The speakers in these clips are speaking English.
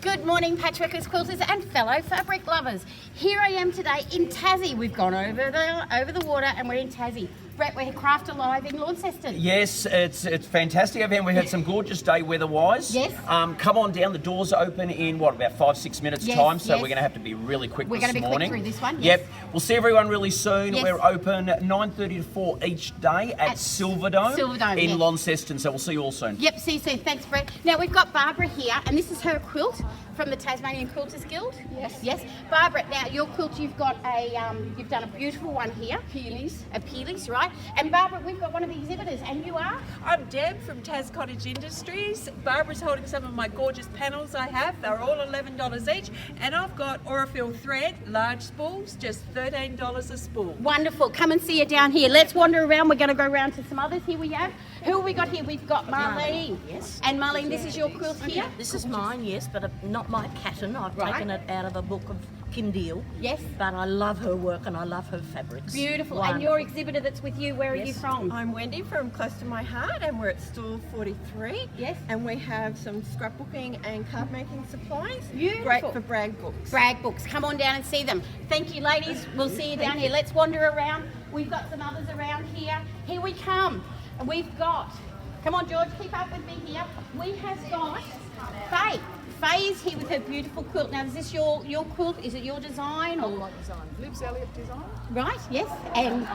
Good morning, patchworkers, quilters and fellow fabric lovers. Here I am today in Tassie. We've gone over the water and we're in Tassie. Brett, we're Craft Alive in Launceston. Yes, it's fantastic event. We had some gorgeous day weather-wise. Yes. Come on down. The doors open in what, about 5-6 minutes time. So we're going to have to be really quick We're this going to be morning. quick through this one. Yes. Yep. We'll see everyone really soon. Yes. We're open 9:30 to 4 each day at Silverdome in Launceston. So we'll see you all soon. Yep. See you soon. Thanks, Brett. Now we've got Barbara here, and this is her quilt from the Tasmanian Quilters Guild. Yes. Yes. Barbara, now your quilt, you've got you've done a beautiful one here. Peelies. A Peelies, right? And Barbara, we've got one of the exhibitors, and you are? I'm Deb from Tas Cottage Industries. Barbara's holding some of my gorgeous panels I have. They're all $11 each. And I've got Aurifil thread, large spools, just $13 a spool. Wonderful. Come and see you down here. Let's wander around. We're going to go around to some others. Here we have. Who have we got here? We've got Marlene. Yes. And Marlene, this is your quilt here? This is mine, yes, but not my pattern. I've taken it out of a book of Kim Deal. Yes. But I love her work and I love her fabrics. Beautiful. Wonderful. And your exhibitor that's with you, where are you from? I'm Wendy from Close to My Heart, and we're at stall 43. Yes. And we have some scrapbooking and card making supplies. Beautiful. Great for brag books. Brag books. Come on down and see them. Thank you, ladies. We'll see you down here. Let's wander around. We've got some others around here. Here we come. And we've got, come on, George, keep up with me here. We have got Faye. Faye is here with her beautiful quilt. Now, is this your quilt? Is it your design? Or? My design. Lives Elliott design. Right, yes. And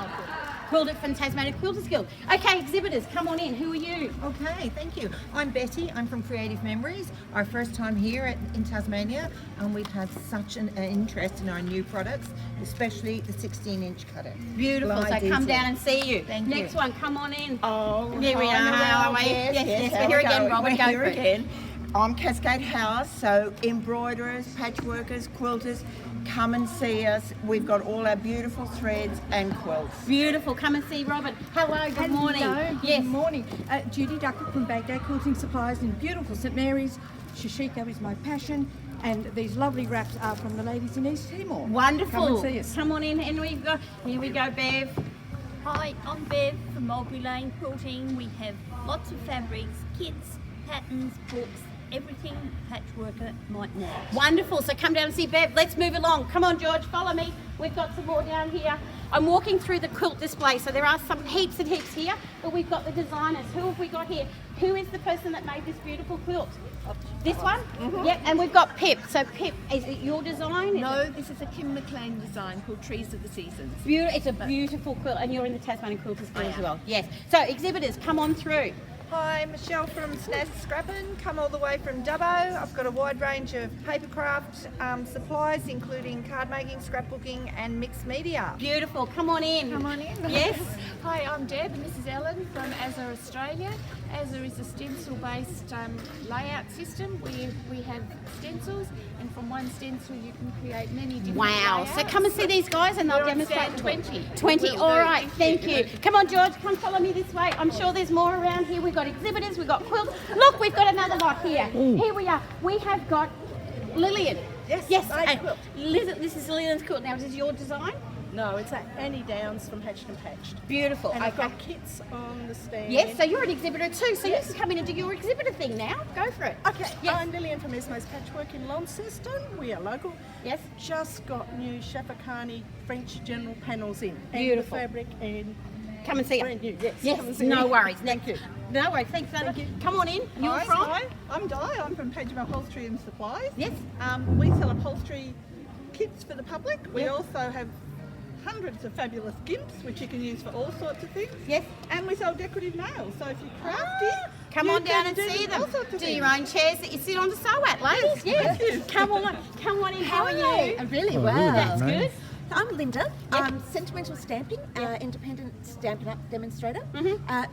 quilted from Tasmanian Quilters Guild. Okay, exhibitors, come on in. Who are you? Okay, thank you. I'm Betty. I'm from Creative Memories. Our first time here in Tasmania, and we've had such an interest in our new products, especially the 16-inch cutter. Beautiful. Glide So come easy. down and see you. Thank Next you. one, come on in. Oh, Here we are. Yes, how we're here we again, going? Robin. We're Go here for it. again. I'm Cascade House, so embroiderers, patchworkers, quilters, come and see us. We've got all our beautiful threads and quilts. Beautiful. Come and see Robin. Hello, good morning. Hello, Yes. good morning. Judy Duckett from Baghdad Quilting Supplies in beautiful St Mary's. Shashiko is my passion, and these lovely wraps are from the ladies in East Timor. Wonderful. Come and see us. Come on in, and here we go, Bev. Hi, I'm Bev from Mulberry Lane Quilting. We have lots of fabrics, kits, patterns, books, everything a patchworker might need. Wonderful. So come down and see Bev. Let's move along. Come on, George, follow me. We've got some more down here. I'm walking through the quilt display, so there are some heaps and heaps here, but we've got the designers. Who have we got here? Who is the person that made this beautiful quilt? This one? Yep, and we've got Pip. So Pip, is it your design? No, this is a Kim McLean design called Trees of the Seasons. It's a beautiful quilt, and you're in the Tasmanian Quilters Guild as well. Yes. So exhibitors, come on through. Hi, Michelle from Snaz Scrappin', come all the way from Dubbo. I've got a wide range of papercraft supplies, including card making, scrapbooking and mixed media. Beautiful. Come on in. Come on in. Yes. Hi, I'm Deb and this is Ellen from Azza Australia. Azza is a stencil-based layout system where we have stencils, and from one stencil you can create many different Wow. So layouts. come and see these guys and they'll We're on demonstrate. stand 20. 20. Will All do. right. Thank you. Come on, George. Come follow me this way. I'm sure there's more around here. We've got exhibitors. We've got quilts. Look, we've got another lot here. Here we are. We have got Lillian. Yes, and this is Lillian's quilt. Now, is this your design? No, it's Annie Downs from Hatched and Patched. Beautiful. And I've Okay. got kits on the stand. Yes, so you're an exhibitor too. So you can come in and do your exhibitor thing now. Go for it. Okay, Yes. I'm Lillian from Esmo's Patchwork in Launceston. We are local. Yes. Just got new Shafakani French general panels in. Beautiful. And the fabric and Come and see brand you. new. Yes. Yes. Come and see No me. worries. Thank you. No worries. Thanks, Anna. Thank you. Come on in. You're Hi, from? hi, I'm Di. I'm from Pagem Upholstery and Supplies. Yes. We sell upholstery kits for the public. We Yep. also have hundreds of fabulous gimps, which you can use for all sorts of things. Yes. And we sell decorative nails. So if you're crafty, Come you on down can and do see them. all sorts of Do things. your own chairs that you sit on to sew at, ladies. Yes. Come on in. How are you? Really well. That's good. I'm Linda. I'm Sentimental Stamping, independent Stampin' Up demonstrator.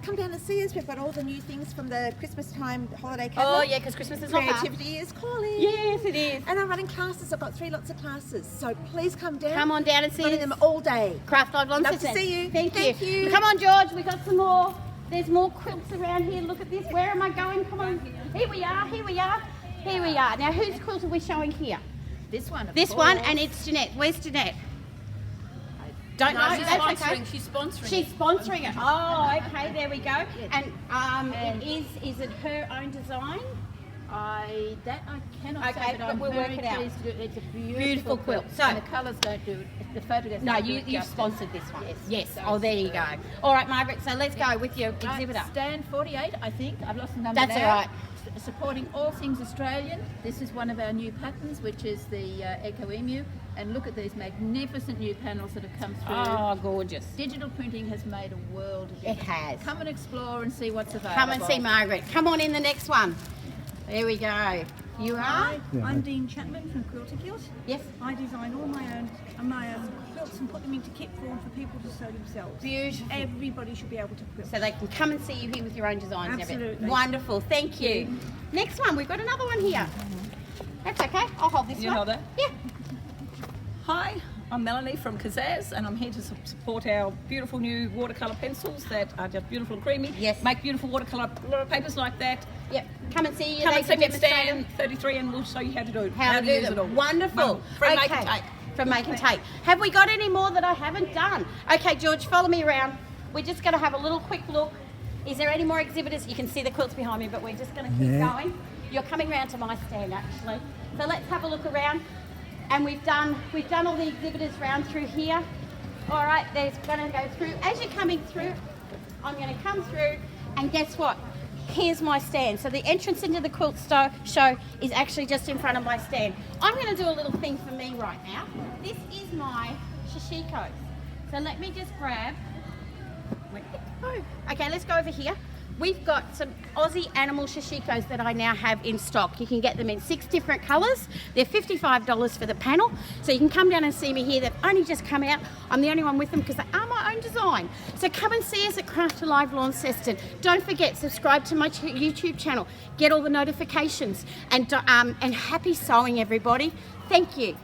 Come down and see us. We've got all the new things from the Christmas time holiday catalogue. Oh yeah, because Christmas is not far. Creativity is calling. Yes, it is. And I'm running classes. I've got 3 lots of classes. So please come down. Come on down and see Running us. them all day. Craft Alive Launceston. Love to see you. Thank Thank you. Come on, George. We got some more. There's more quilts around here. Look at this. Where am I going? Come on. Here we are. Here we are. Here we are. Now, whose quilt are we showing here? This one. This one, and it's Jeanette. Where's Jeanette? Don't know. She's That's sponsoring. okay. She's sponsoring. She's sponsoring it. Oh, okay. There we go. And is it her own design? That I cannot Okay, say, but but I'm we'll work very it out. pleased to do it. It's a Beautiful quilt. So- and the colours don't do it. The photographs. No, don't do you it you've justice. sponsored this one. Yes. Yes. So Oh, there you it's, go. All right, Margaret. So let's go with your Right, exhibitor. Stand 48, I think. I've lost the number That's there. all right. Supporting all things Australian. This is one of our new patterns, which is the Eco Emu. And look at these magnificent new panels that have come through. Oh, gorgeous. Digital printing has made a world of It difference. has. Come and explore and see what's available. Come and see Margaret. Come on in the next one. There we go. You are? Hi, I'm Dean Chapman from Quilting Kilt. Yes. I design all my own quilts and put them into kit form for people to sew themselves. Beautiful. Everybody should be able to quilt. So they can come and see you here with your own designs. and everything. Absolutely. Wonderful. Thank you. Next one. We've got another one here. That's okay. I'll hold this You one. hold it? Yeah. Hi, I'm Melanie from Kazaz, and I'm here to support our beautiful new watercolour pencils that are just beautiful and creamy. Yes. Make beautiful watercolour papers like that. Yep. Come and see you. Come They and see can me at demonstrate stand 33 and we'll show you how to do it. how to do use them. it all. Wonderful. From make and take. From make and take. Have we got any more that I haven't done? Okay, George, follow me around. We're just going to have a little quick look. Is there any more exhibitors? You can see the quilts behind me, but we're just going to keep going. You're coming round to my stand actually. So let's have a look around. And we've done all the exhibitors round through here. All right, there's going to go through. As you're coming through, I'm going to come through, and guess what? Here's my stand. So the entrance into the quilt show is actually just in front of my stand. I'm going to do a little thing for me right now. This is my shishikos. So let me just grab. Where did it go? Okay, let's go over here. We've got some Aussie animal shishikos that I now have in stock. You can get them in 6 different colours. They're $55 for the panel. So you can come down and see me here. They've only just come out. I'm the only one with them because they are my own design. So come and see us at Craft Alive Launceston. Don't forget, subscribe to my YouTube channel. Get all the notifications. And happy sewing, everybody. Thank you.